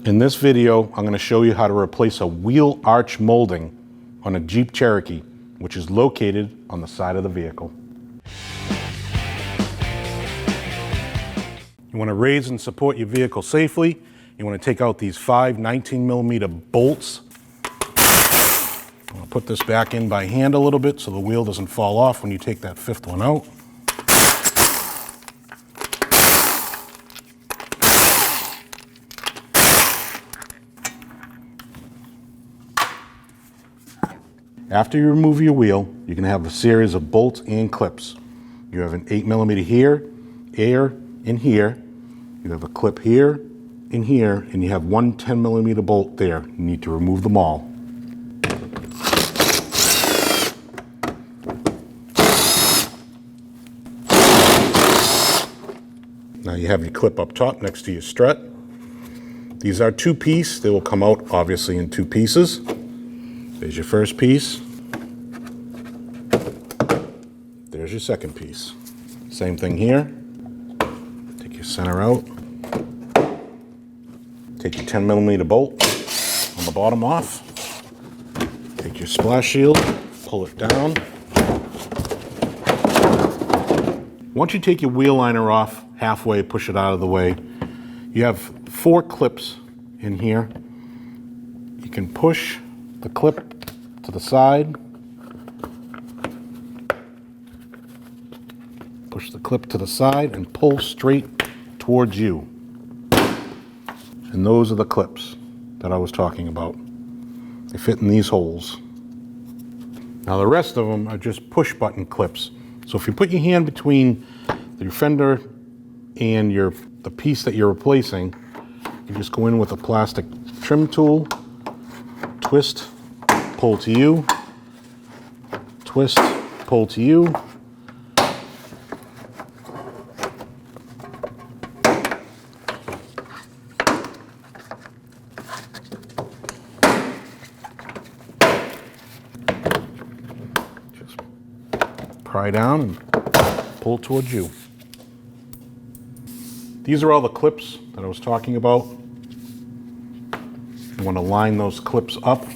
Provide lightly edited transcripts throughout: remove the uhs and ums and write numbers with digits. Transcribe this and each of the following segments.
In this video, I'm going to show you how to replace a wheel arch molding on a Jeep Cherokee, which is located on the side of the vehicle. You want to raise and support your vehicle safely. You want to take out these 5 19mm bolts. I'm going to put this back in by hand a little bit so the wheel doesn't fall off when you take that 5th one out. After you remove your wheel, you can have a series of bolts and clips. You have an 8mm here, in here. You have a clip here, in here, and you have one 10mm bolt there. You need to remove them all. Now you have your clip up top next to your strut. These are 2-piece. They will come out obviously in 2 pieces. There's your first piece. There's your second piece. Same thing here. Take your center out. Take your 10mm bolt on the bottom off. Take your splash shield, pull it down. Once you take your wheel liner off halfway, push it out of the way, you have 4 clips in here. You can push the clip to the side, push the clip to the side and pull straight towards you. And those are the clips that I was talking about. They fit in these holes. Now the rest of them are just push button clips. So if you put your hand between your fender and the piece that you're replacing, you just go in with a plastic trim tool, twist, pull to you, twist, pull to you. Just pry down and pull towards you. These are all the clips that I was talking about. You want to line those clips up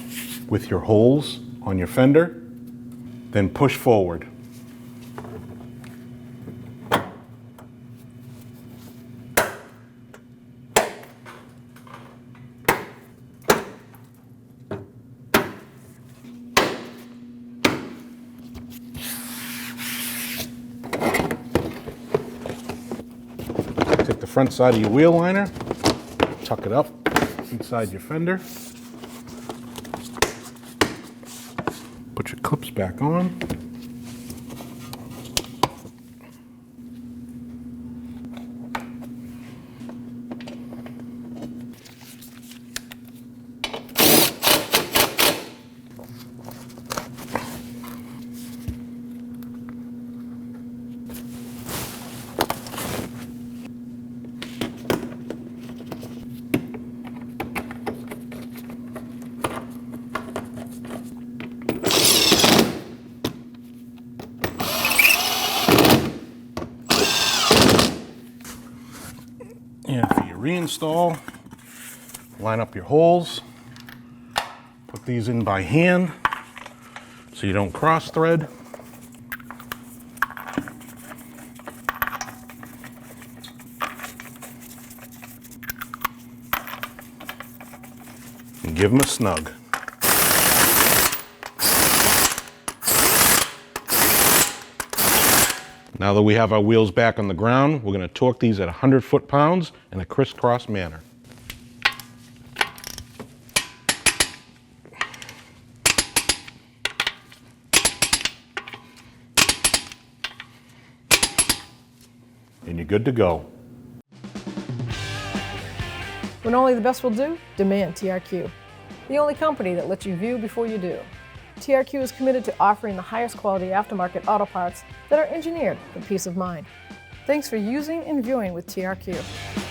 with your holes on your fender, then push forward. Take the front side of your wheel liner, tuck it up inside your fender. Put your clips back on. And for your reinstall, line up your holes, put these in by hand so you don't cross thread. And give them a snug. Now that we have our wheels back on the ground, we're going to torque these at 100 foot-pounds in a crisscross manner. And you're good to go. When only the best will do, demand TRQ. The only company that lets you view before you do. TRQ is committed to offering the highest quality aftermarket auto parts that are engineered for peace of mind. Thanks for using and viewing with TRQ.